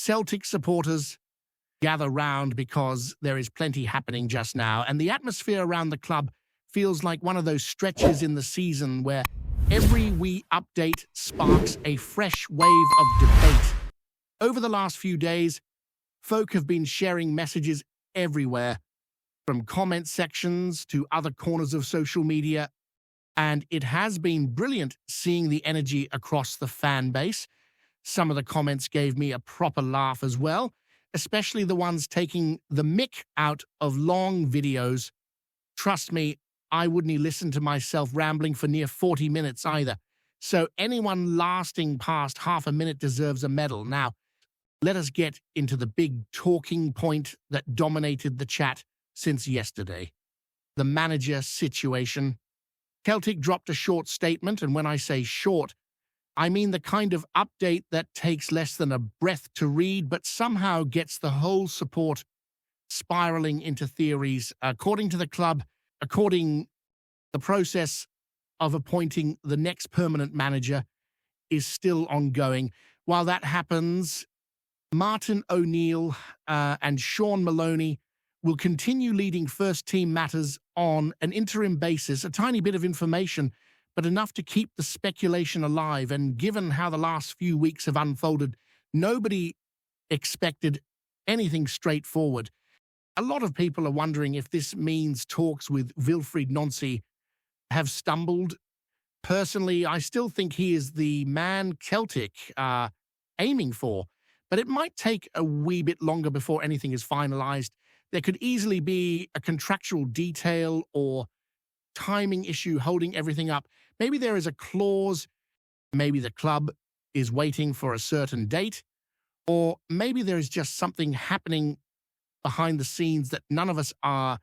Celtic supporters gather round because there is plenty happening just now, and the atmosphere around the club feels like one of those stretches in the season where every wee update sparks a fresh wave of debate. Over the last few days, folk have been sharing messages everywhere, from comment sections to other corners of social media, and it has been brilliant seeing the energy across the fan base. Some of the comments gave me a proper laugh as well, especially the ones taking the mick out of long videos. Trust me, I wouldn't listen to myself rambling for near 40 minutes either. So anyone lasting past half a minute deserves a medal. Now, let us get into the big talking point that dominated the chat since yesterday. The manager situation. Celtic dropped a short statement, and when I say short, I mean the kind of update that takes less than a breath to read, but somehow gets the whole support spiraling into theories. According to the club, the process of appointing the next permanent manager is still ongoing. While that happens, Martin O'Neill and Sean Maloney will continue leading first-team matters on an interim basis. A tiny bit of information, but enough to keep the speculation alive. And given how the last few weeks have unfolded, nobody expected anything straightforward. A lot of people are wondering if this means talks with Wilfried Nancy have stumbled. Personally, I still think he is the man Celtic are aiming for, but it might take a wee bit longer before anything is finalized. There could easily be a contractual detail or timing issue holding everything up. Maybe there is a clause, maybe the club is waiting for a certain date, or maybe there is just something happening behind the scenes that none of us are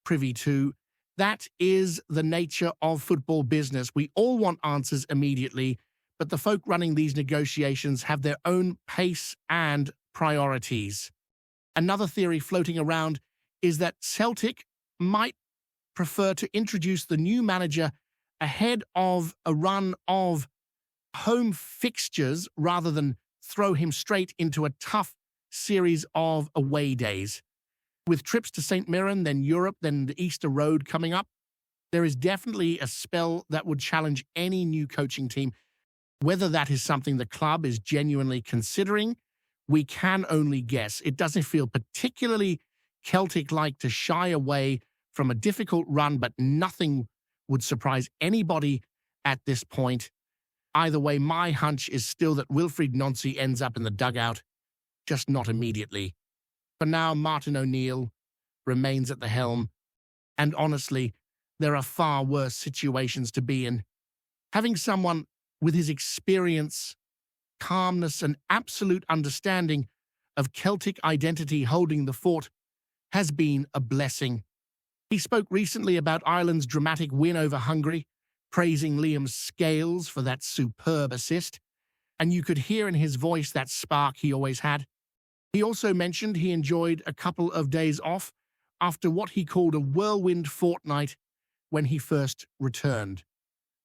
privy to. That is the nature of football business. We all want answers immediately, but the folk running these negotiations have their own pace and priorities. Another theory floating around is that Celtic might prefer to introduce the new manager ahead of a run of home fixtures rather than throw him straight into a tough series of away days. With trips to St. Mirren, then Europe, then the Easter Road coming up, there is definitely a spell that would challenge any new coaching team. Whether that is something the club is genuinely considering, we can only guess. It doesn't feel particularly Celtic-like to shy away from a difficult run, but nothing would surprise anybody at this point. Either way, my hunch is still that Wilfried Nancy ends up in the dugout, just not immediately. For now, Martin O'Neill remains at the helm, and honestly, there are far worse situations to be in. Having someone with his experience, calmness, and absolute understanding of Celtic identity holding the fort has been a blessing. He spoke recently about Ireland's dramatic win over Hungary, praising Liam Scales for that superb assist, and you could hear in his voice that spark he always had. He also mentioned he enjoyed a couple of days off after what he called a whirlwind fortnight when he first returned.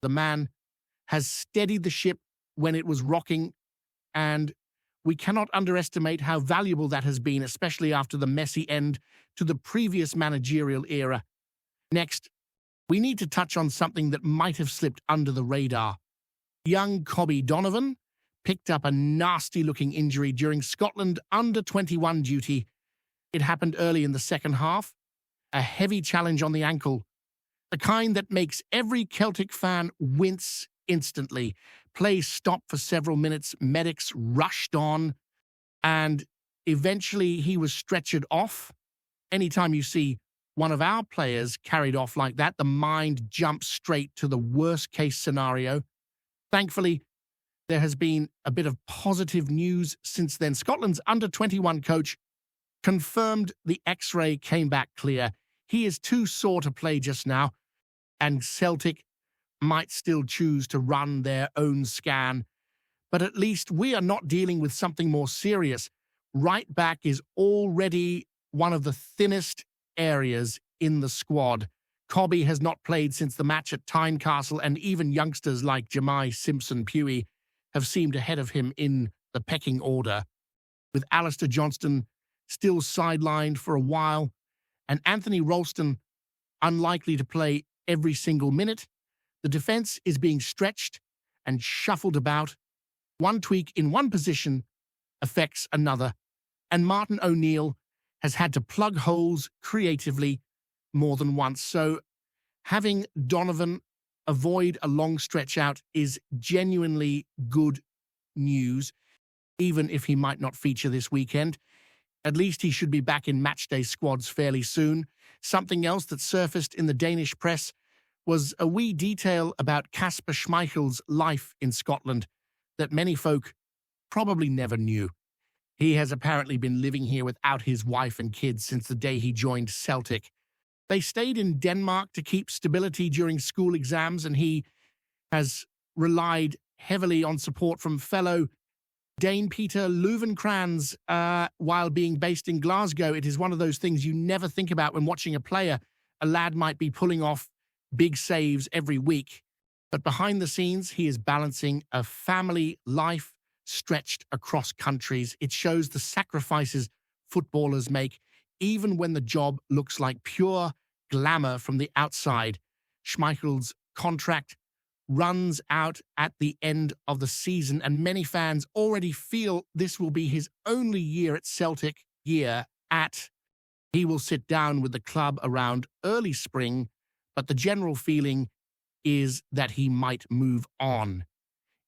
The man has steadied the ship when it was rocking, and we cannot underestimate how valuable that has been, especially after the messy end to the previous managerial era. Next, we need to touch on something that might have slipped under the radar. Young Cobby Donovan picked up a nasty-looking injury during Scotland under-21 duty. It happened early in the second half. A heavy challenge on the ankle, the kind that makes every Celtic fan wince instantly. Play stopped for several minutes, medics rushed on, and eventually he was stretchered off. Anytime you see one of our players carried off like that, the mind jumps straight to the worst-case scenario. Thankfully, there has been a bit of positive news since then. Scotland's under-21 coach confirmed the X-ray came back clear. He is too sore to play just now, and Celtic might still choose to run their own scan. But at least we are not dealing with something more serious. Right back is already one of the thinnest areas in the squad. Cobby has not played since the match at Tynecastle, and even youngsters like Jemai Simpson-Pewey have seemed ahead of him in the pecking order. with Alistair Johnston still sidelined for a while, and Anthony Ralston unlikely to play every single minute. The defense is being stretched and shuffled about. One tweak in one position affects another, and Martin O'Neill has had to plug holes creatively more than once. So having Donovan avoid a long stretch out is genuinely good news, even if he might not feature this weekend. At least he should be back in matchday squads fairly soon. Something else that surfaced in the Danish press was a wee detail about Kasper Schmeichel's life in Scotland that many folk probably never knew. He has apparently been living here without his wife and kids since the day he joined Celtic. They stayed in Denmark to keep stability during school exams, and he has relied heavily on support from fellow Dane Peter Leuvenkrans while being based in Glasgow. It is one of those things you never think about when watching a player. A lad might be pulling off big saves every week, but behind the scenes, he is balancing a family life stretched across countries. It shows the sacrifices footballers make, even when the job looks like pure glamour from the outside. Schmeichel's contract runs out at the end of the season, and many fans already feel this will be his only year at Celtic. He will sit down with the club around early spring, but the general feeling is that he might move on.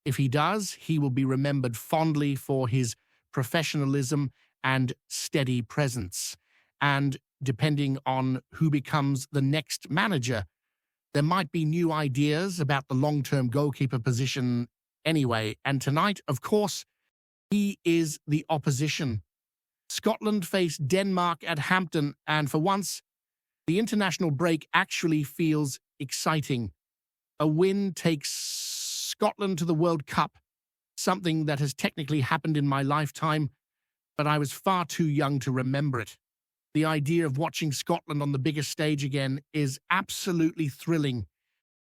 If he does, he will be remembered fondly for his professionalism and steady presence. And depending on who becomes the next manager, there might be new ideas about the long-term goalkeeper position anyway. And tonight, of course, he is the opposition. Scotland face Denmark at Hampton, and for once, the international break actually feels exciting. A win takes Scotland to the World Cup, something that has technically happened in my lifetime, but I was far too young to remember it. The idea of watching Scotland on the biggest stage again is absolutely thrilling.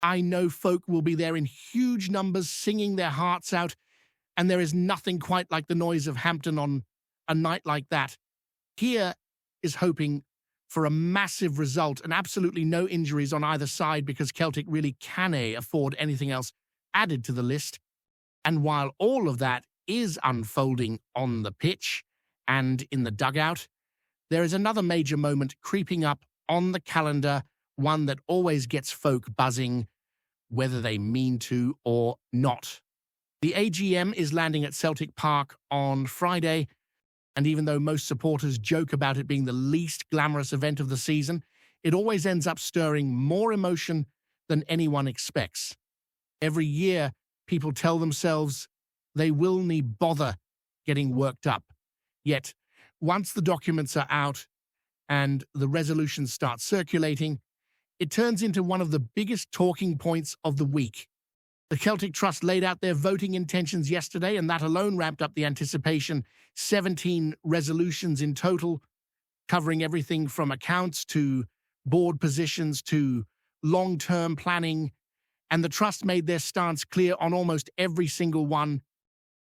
I know folk will be there in huge numbers singing their hearts out, and there is nothing quite like the noise of Hampton on a night like that. Kier is hoping for a massive result and absolutely no injuries on either side, because Celtic really can't afford anything else added to the list. And while all of that is unfolding on the pitch and in the dugout, there is another major moment creeping up on the calendar, one that always gets folk buzzing, whether they mean to or not. The AGM is landing at Celtic Park on Friday, and even though most supporters joke about it being the least glamorous event of the season, it always ends up stirring more emotion than anyone expects. Every year, people tell themselves they will need bother getting worked up. Yet, once the documents are out and the resolutions start circulating, it turns into one of the biggest talking points of the week. The Celtic Trust laid out their voting intentions yesterday, and that alone ramped up the anticipation. 17 resolutions in total, covering everything from accounts to board positions to long-term planning, and the Trust made their stance clear on almost every single one.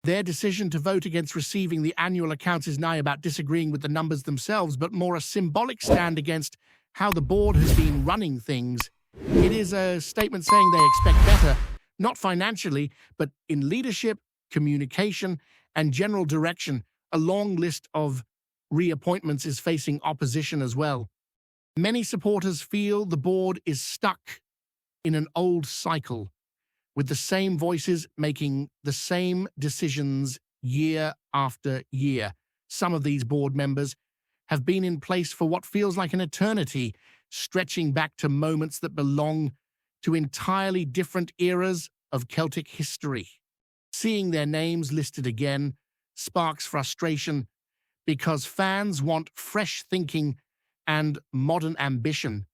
Their decision to vote against receiving the annual accounts is not about disagreeing with the numbers themselves, but more a symbolic stand against how the board has been running things. It is a statement saying they expect better, not financially, but in leadership, communication, and general direction. A long list of reappointments is facing opposition as well. Many supporters feel the board is stuck in an old cycle, with the same voices making the same decisions year after year. Some of these board members have been in place for what feels like an eternity, stretching back to moments that belong to entirely different eras of Celtic history. Seeing their names listed again sparks frustration, because fans want fresh thinking and modern ambition,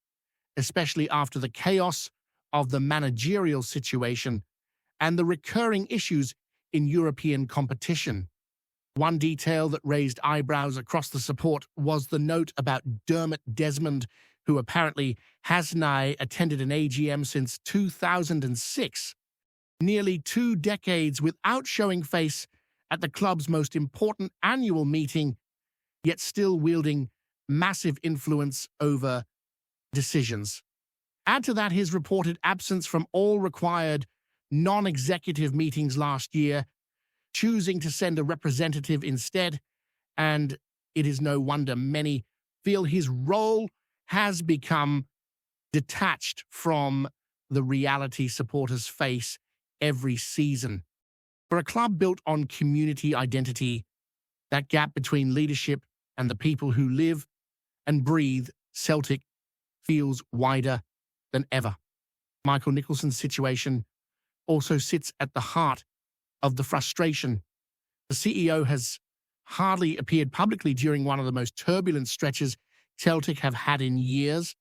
especially after the chaos of the managerial situation and the recurring issues in European competition. One detail that raised eyebrows across the support was the note about Dermot Desmond, who apparently hasn't attended an AGM since 2006. Nearly 2 decades without showing face at the club's most important annual meeting, yet still wielding massive influence over decisions. Add to that his reported absence from all required non-executive meetings last year, choosing to send a representative instead, and it is no wonder many feel his role has become detached from the reality supporters face every season. For a club built on community identity, that gap between leadership and the people who live and breathe Celtic feels wider than ever. Michael Nicholson's situation also sits at the heart of the frustration. The CEO has hardly appeared publicly during one of the most turbulent stretches Celtic have had in years.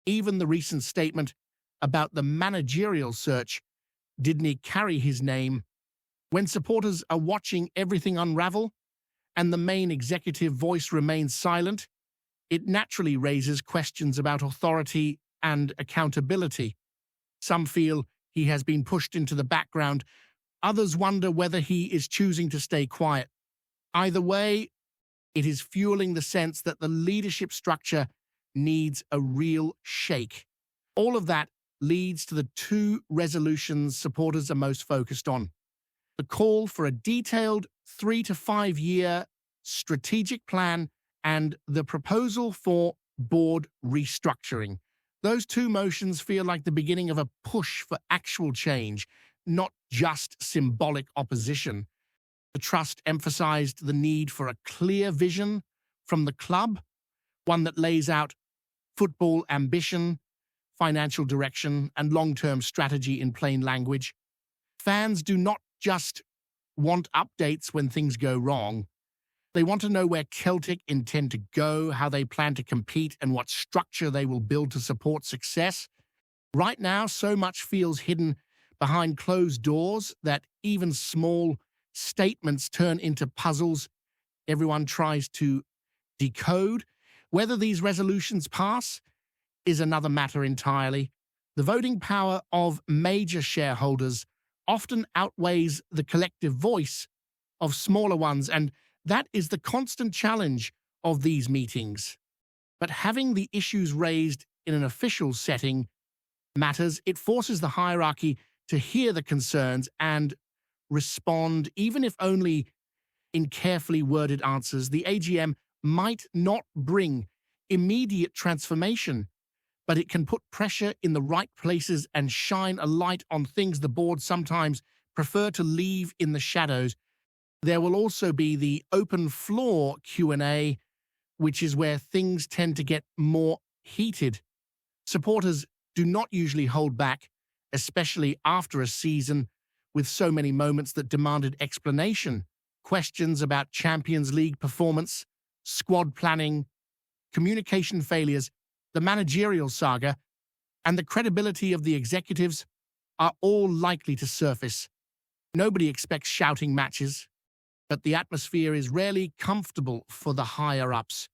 Even the recent statement about the managerial search didn't carry his name. When supporters are watching everything unravel and the main executive voice remains silent, it naturally raises questions about authority and accountability. Some feel he has been pushed into the background. Others wonder whether he is choosing to stay quiet. Either way, it is fueling the sense that the leadership structure needs a real shake. All of that leads to the two resolutions supporters are most focused on: the call for a detailed 3 to 5 year strategic plan and the proposal for board restructuring. Those two motions feel like the beginning of a push for actual change, not just symbolic opposition. The trust emphasized the need for a clear vision from the club, one that lays out football ambition, financial direction, and long-term strategy in plain language. Fans do not just want updates when things go wrong. They want to know where Celtic intend to go, how they plan to compete, and what structure they will build to support success. Right now, so much feels hidden behind closed doors that even small statements turn into puzzles everyone tries to decode. Whether these resolutions pass is another matter entirely. The voting power of major shareholders often outweighs the collective voice of smaller ones, and that is the constant challenge of these meetings. But having the issues raised in an official setting matters. It forces the hierarchy to hear the concerns and respond, even if only in carefully worded answers. The AGM might not bring immediate transformation, but it can put pressure in the right places and shine a light on things the board sometimes prefer to leave in the shadows. There will also be the open floor Q&A, which is where things tend to get more heated. Supporters do not usually hold back, especially after a season with so many moments that demanded explanation. Questions about Champions League performance, squad planning, communication failures, the managerial saga, and the credibility of the executives are all likely to surface. Nobody expects shouting matches, but the atmosphere is rarely comfortable for the higher-ups.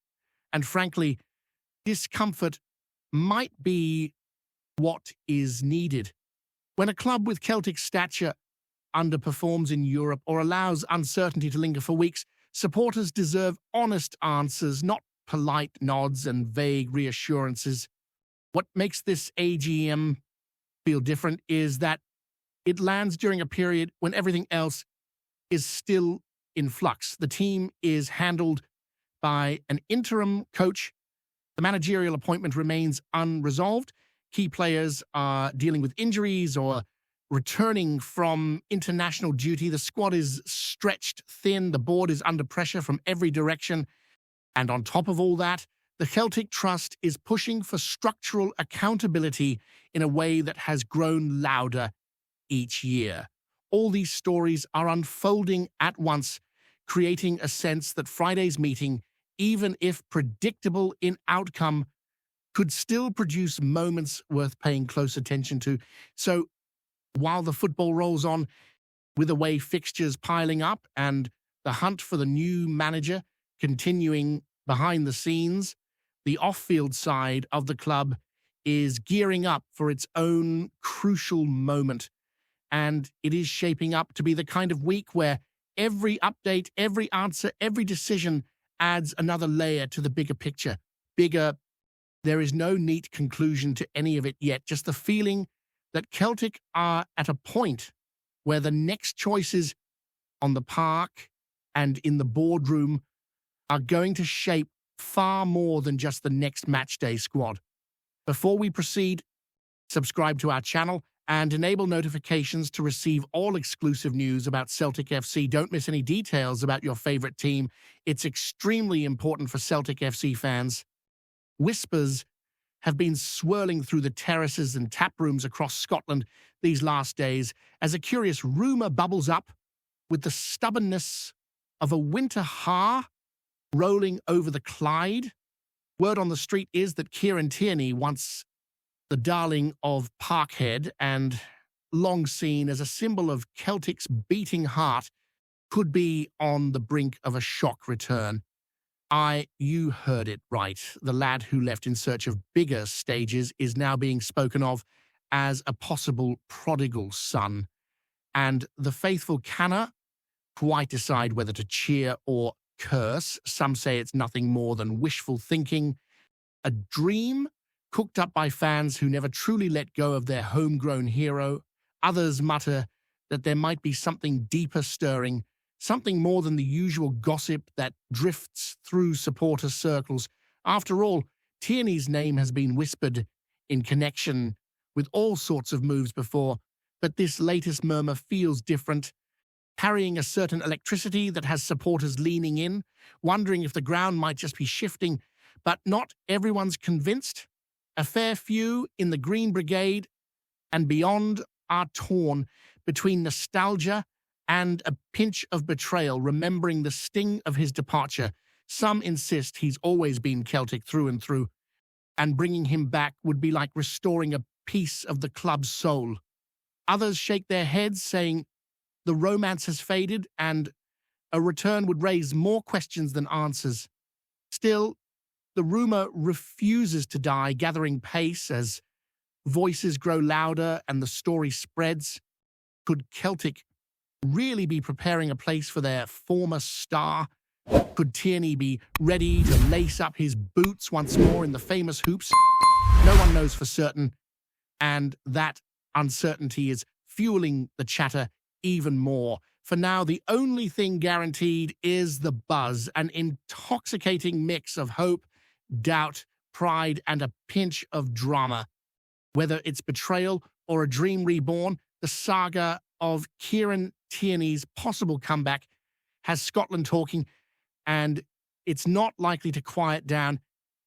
And frankly, discomfort might be what is needed. When a club with Celtic stature underperforms in Europe or allows uncertainty to linger for weeks, supporters deserve honest answers, not polite nods and vague reassurances. What makes this AGM feel different is that it lands during a period when everything else is still in flux. The team is handled by an interim coach. The managerial appointment remains unresolved. Key players are dealing with injuries or returning from international duty. The squad is stretched thin. The board is under pressure from every direction. And on top of all that, the Celtic Trust is pushing for structural accountability in a way that has grown louder each year. All these stories are unfolding at once, creating a sense that Friday's meeting, even if predictable in outcome, could still produce moments worth paying close attention to. So, while the football rolls on, with away fixtures piling up and the hunt for the new manager continuing behind the scenes, the off-field side of the club is gearing up for its own crucial moment. And it is shaping up to be the kind of week where Every update, every answer, every decision adds another layer to the bigger picture. Bigger, there is no neat conclusion to any of it yet, just the feeling that Celtic are at a point where the next choices on the park and in the boardroom are going to shape far more than just the next matchday squad. Before we proceed, subscribe to our channel and enable notifications to receive all exclusive news about Celtic FC. Don't miss any details about your favorite team. It's extremely important for Celtic FC fans. Whispers have been swirling through the terraces and tap rooms across Scotland these last days as a curious rumour bubbles up with the stubbornness of a winter har rolling over the Clyde. Word on the street is that KIERAN Tierney, once the darling of Parkhead and long seen as a symbol of Celtic's beating heart, could be on the brink of a shock return. You heard it right. The lad who left in search of bigger stages is now being spoken of as a possible prodigal son. And the faithful cannot quite decide whether to cheer or curse. Some say it's nothing more than wishful thinking, a dream cooked up by fans who never truly let go of their homegrown hero. Others mutter that there might be something deeper stirring, something more than the usual gossip that drifts through supporter circles. After all, Tierney's name has been whispered in connection with all sorts of moves before, but this latest murmur feels different, carrying a certain electricity that has supporters leaning in, wondering if the ground might just be shifting, but not everyone's convinced. A fair few in the Green Brigade and beyond are torn between nostalgia and a pinch of betrayal, remembering the sting of his departure. Some insist he's always been Celtic through and through, and bringing him back would be like restoring a piece of the club's soul. Others shake their heads, saying the romance has faded and a return would raise more questions than answers. Still, the rumour refuses to die, gathering pace as voices grow louder and the story spreads. Could Celtic really be preparing a place for their former star? Could Tierney be ready to lace up his boots once more in the famous hoops? No one knows for certain, and that uncertainty is fueling the chatter even more. For now, the only thing guaranteed is the buzz, an intoxicating mix of hope, doubt, pride, and a pinch of drama. Whether it's betrayal or a dream reborn, the saga of KIERAN Tierney's possible comeback has Scotland talking, and it's not likely to quiet down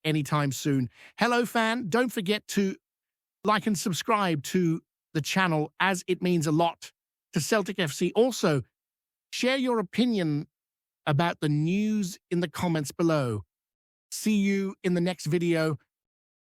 anytime soon. Hello, fan. Don't forget to like and subscribe to the channel, as it means a lot to Celtic FC. Also, share your opinion about the news in the comments below. See you in the next video.